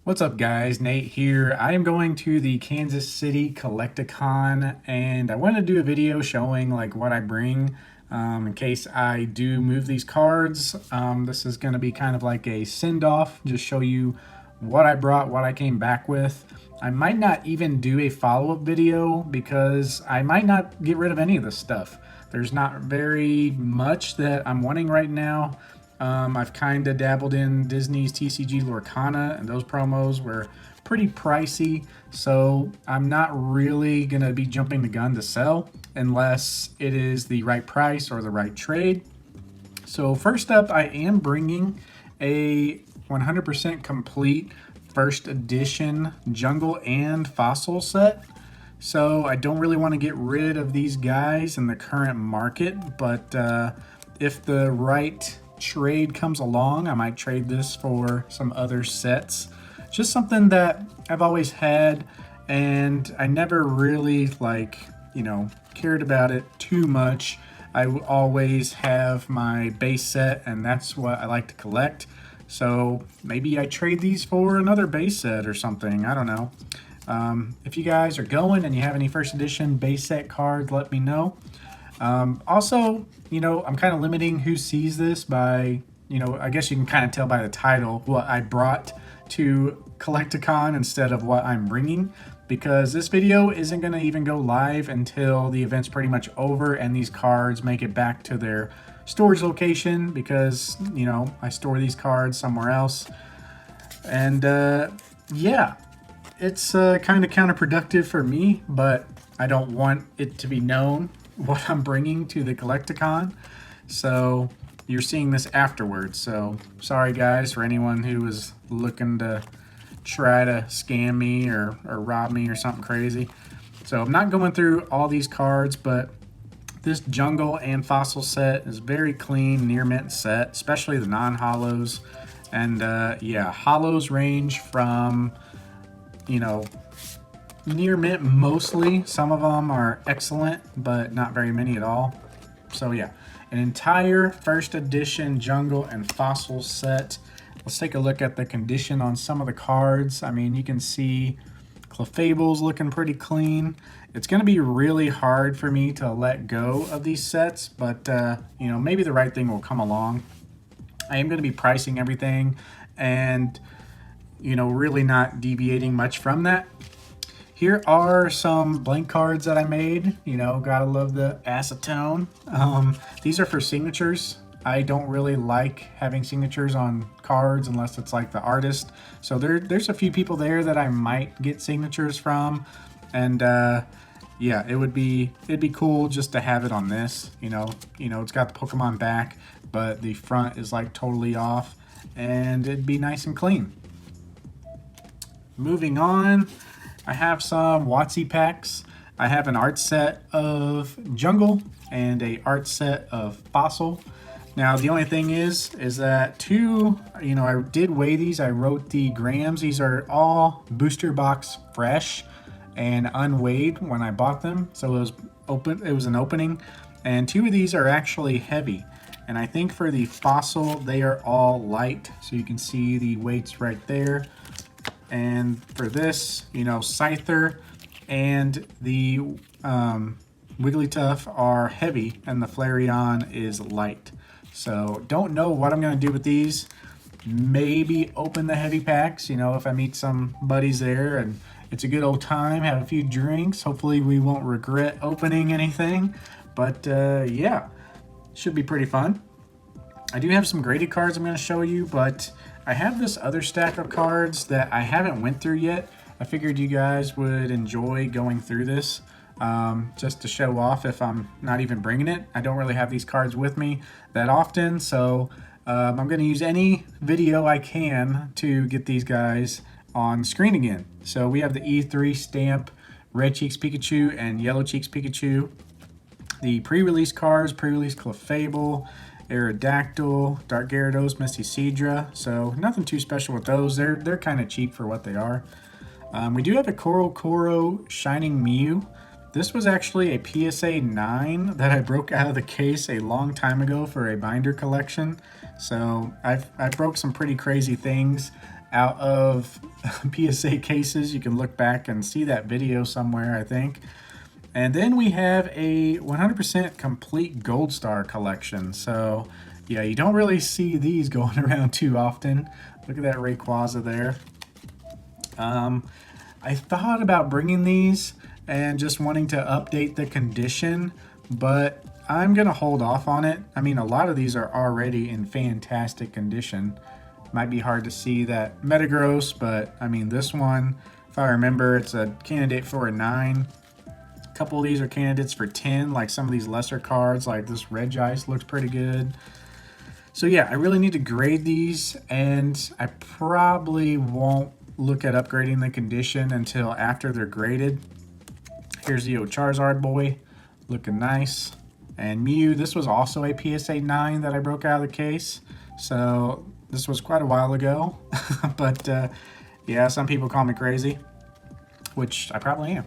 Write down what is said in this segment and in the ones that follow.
What's up guys, Nate here. I am going to the Kansas City Collectacon and I want to do a video showing like what I bring in case I do move these cards. This is going to be kind of like a send-off, just show you what I brought, what I came back with. I might not even do a follow-up video because I might not get rid of any of this stuff. There's not very much that I'm wanting right now. I've kind of dabbled in Disney's TCG Lorcana, and those promos were pretty pricey, so I'm not really going to be jumping the gun to sell unless it is the right price or the right trade. So first up, I am bringing a 100% complete first edition Jungle and Fossil set. So I don't really want to get rid of these guys in the current market, but if the right trade comes along, I might trade this for some other sets. Just something that I've always had, and I never really cared about it too much. I always have my base set, and that's what I like to collect. So maybe I trade these for another base set or something. I don't know. If you guys are going and you have any first edition base set cards, let me know. Also, I'm kind of limiting who sees this by, I guess you can kind of tell by the title what I brought to Collectacon instead of what I'm bringing, because this video isn't going to even go live until the event's pretty much over and these cards make it back to their storage location, because, I store these cards somewhere else. And yeah, it's kind of counterproductive for me, but I don't want it to be known what I'm bringing to the Collectacon, so you're seeing this afterwards. So sorry guys for anyone who was looking to try to scam me or rob me or something crazy. So I'm not going through all these cards, but this Jungle and Fossil set is very clean, near mint set, especially the non-hollows. And yeah, hollows range from, near mint mostly. Some of them are excellent, but not very many at all. So yeah, an entire first edition Jungle and Fossil set. Let's take a look at the condition on some of the cards. I mean, you can see Clefable's looking pretty clean. It's going to be really hard for me to let go of these sets, but maybe the right thing will come along. I am going to be pricing everything and really not deviating much from that. Here are some blank cards that I made. Gotta love the acetone. These are for signatures. I don't really like having signatures on cards unless it's like the artist. So there's a few people there that I might get signatures from. And yeah, it'd be cool just to have it on this. It's got the Pokemon back, but the front is like totally off, and it'd be nice and clean. Moving on, I have some WotC packs. I have an art set of Jungle and a art set of Fossil. Now the only thing is that I did weigh these. I wrote the grams. These are all booster box fresh and unweighed when I bought them. So it was an opening, and two of these are actually heavy. And I think for the Fossil, they are all light. So you can see the weights right there. And for this, Scyther and the Wigglytuff are heavy, and the Flareon is light. So don't know what I'm going to do with these. Maybe open the heavy packs, if I meet some buddies there and it's a good old time, have a few drinks. Hopefully we won't regret opening anything. But yeah, should be pretty fun. I do have some graded cards I'm going to show you, but I have this other stack of cards that I haven't went through yet. I figured you guys would enjoy going through this just to show off if I'm not even bringing it. I don't really have these cards with me that often, so I'm going to use any video I can to get these guys on screen again. So we have the E3 stamp, Red Cheeks Pikachu and Yellow Cheeks Pikachu. The pre-release cards, pre-release Clefable, Aerodactyl, Dark Gyarados, Misty Seadra. So nothing too special with those. They're kind of cheap for what they are. We do have a Koro Shining Mew. This was actually a PSA 9 that I broke out of the case a long time ago for a binder collection. So I've broke some pretty crazy things. out of PSA cases. You can look back and see that video somewhere, I think. And then we have a 100% complete Gold Star collection. So yeah, you don't really see these going around too often. Look at that Rayquaza there. I thought about bringing these and just wanting to update the condition, but I'm gonna hold off on it. I mean, a lot of these are already in fantastic condition. Might be hard to see that Metagross, but I mean, this one, if I remember, it's a candidate for a 9. A couple of these are candidates for 10, like some of these lesser cards, like this Regice looks pretty good. So yeah, I really need to grade these, and I probably won't look at upgrading the condition until after they're graded. Here's the old Charizard boy, looking nice. And Mew, this was also a PSA 9 that I broke out of the case. So this was quite a while ago. But yeah, some people call me crazy, which I probably am.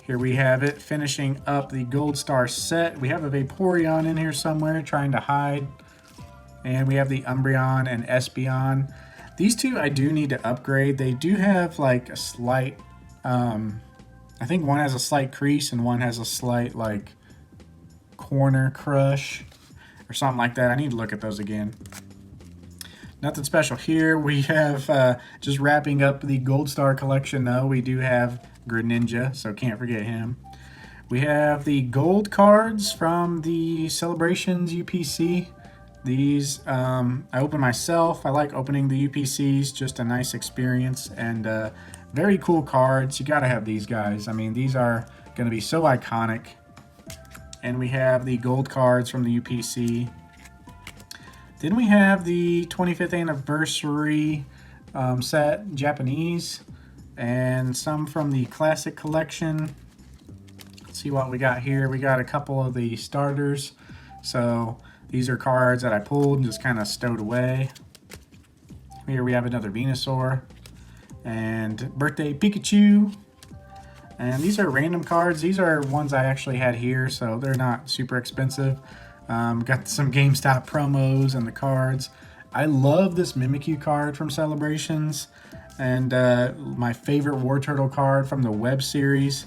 Here we have it, finishing up the Gold Star set. We have a Vaporeon in here somewhere trying to hide. And we have the Umbreon and Espeon. These two I do need to upgrade. They do have like a slight, I think one has a slight crease and one has a slight like corner crush or something like that. I need to look at those again. Nothing special here. We have just wrapping up the Gold Star collection though. We do have Greninja, so can't forget him. We have the gold cards from the Celebrations UPC. These I open myself. I like opening the UPCs, just a nice experience, and very cool cards. You gotta have these guys. I mean, these are gonna be so iconic. And we have the gold cards from the UPC. Then we have the 25th anniversary set, Japanese, and some from the classic collection. Let's see what we got here. We got a couple of the starters. So these are cards that I pulled and just kind of stowed away. Here we have another Venusaur and Birthday Pikachu. And these are random cards. These are ones I actually had here, so they're not super expensive. Got some GameStop promos and the cards. I love this Mimikyu card from Celebrations, and my favorite War Turtle card from the web series.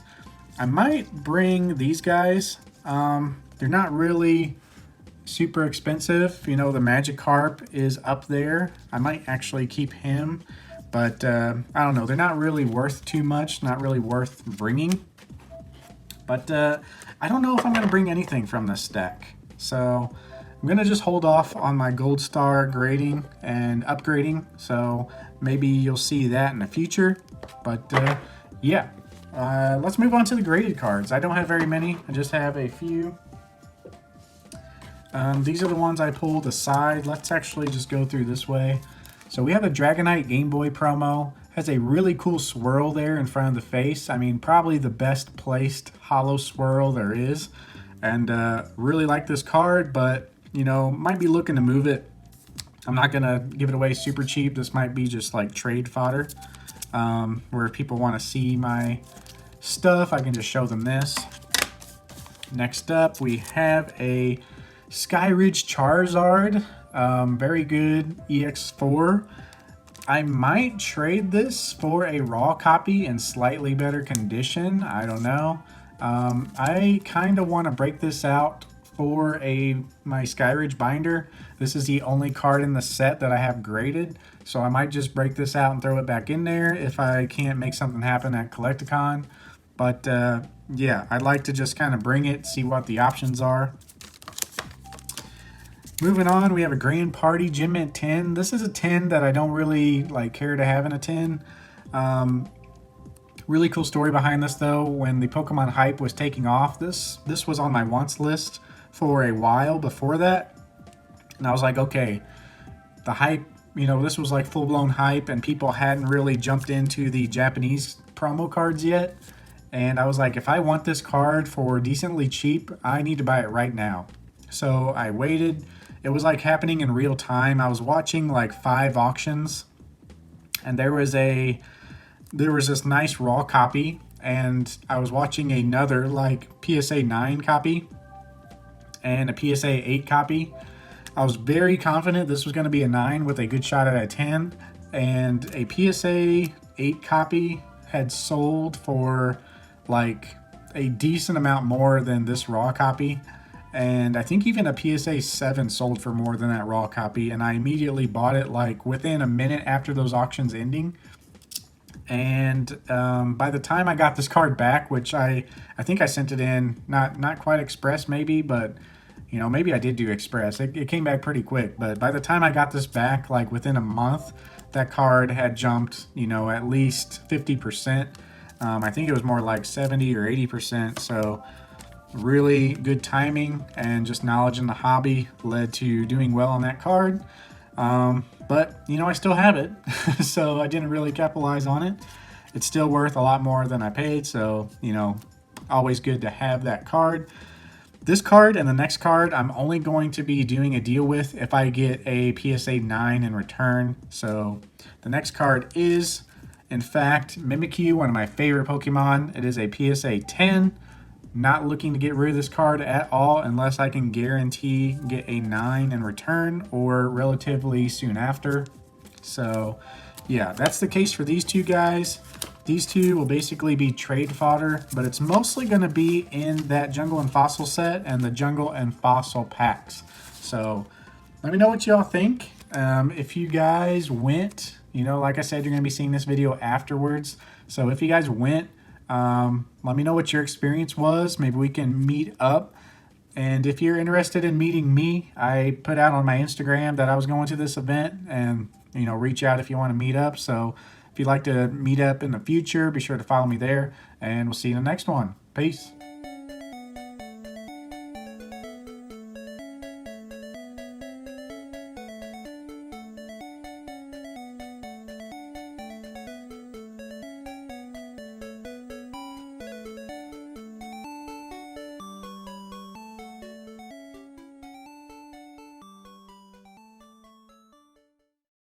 I might bring these guys. They're not really super expensive. You know, the Magikarp is up there. I might actually keep him, but I don't know. They're not really worth too much, not really worth bringing. But I don't know if I'm going to bring anything from this deck. So I'm going to just hold off on my Gold Star grading and upgrading. So maybe you'll see that in the future. But yeah, let's move on to the graded cards. I don't have very many. I just have a few. These are the ones I pulled aside. Let's actually just go through this way. So we have a Dragonite Game Boy promo. Has a really cool swirl there in front of the face. I mean, probably the best placed holo swirl there is. And really like this card, but, you know, might be looking to move it. I'm not going to give it away super cheap. This might be just like trade fodder. Where if people want to see my stuff, I can just show them this. Next up, we have a Skyridge Charizard. Very good EX4. I might trade this for a raw copy in slightly better condition. I don't know. I kind of want to break this out for my Skyridge binder. This is the only card in the set that I have graded, so I might just break this out and throw it back in there if I can't make something happen at Collectacon. But yeah, I'd like to just kind of bring it, see what the options are. Moving on, we have a Grand Party Gym Mint 10. This is a 10 that I don't really care to have in a 10. Really cool story behind this though. When the Pokemon hype was taking off, this was on my wants list for a while before that. And I was like, okay, the hype, you know, this was like full-blown hype and people hadn't really jumped into the Japanese promo cards yet. And I was like, if I want this card for decently cheap, I need to buy it right now. So I waited. It was like happening in real time. I was watching like 5 auctions, and there was this nice raw copy, and I was watching another like PSA 9 copy and a PSA 8 copy. I was very confident this was going to be a 9 with a good shot at a 10, and a PSA 8 copy had sold for like a decent amount more than this raw copy. And I think even a PSA 7 sold for more than that raw copy. And I immediately bought it like within a minute after those auctions ending. And by the time I got this card back, which I think I sent it in, not quite express maybe, but you know, maybe I did do express. It came back pretty quick. But by the time I got this back, like within a month, that card had jumped, you know, at least 50%. I think it was more like 70 or 80%. So really good timing and just knowledge in the hobby led to doing well on that card. But you know, I still have it, so I didn't really capitalize on it. It's still worth a lot more than I paid, so you know, always good to have that card. This card and the next card I'm only going to be doing a deal with if I get a PSA 9 in return. So the next card is, in fact, Mimikyu, one of my favorite Pokemon. It is a PSA 10. Not looking to get rid of this card at all unless I can guarantee get a 9 in return or relatively soon after. So yeah, that's the case for these two guys. These two will basically be trade fodder, but it's mostly going to be in that Jungle and Fossil set and the Jungle and Fossil packs. So let me know what y'all think. If you guys went, you know, like I said, you're going to be seeing this video afterwards. So if you guys went, let me know what your experience was. Maybe we can meet up. And if you're interested in meeting me, I put out on my Instagram that I was going to this event, and you know, reach out if you want to meet up. So if you'd like to meet up in the future, be sure to follow me there, and we'll see you in the next one. Peace.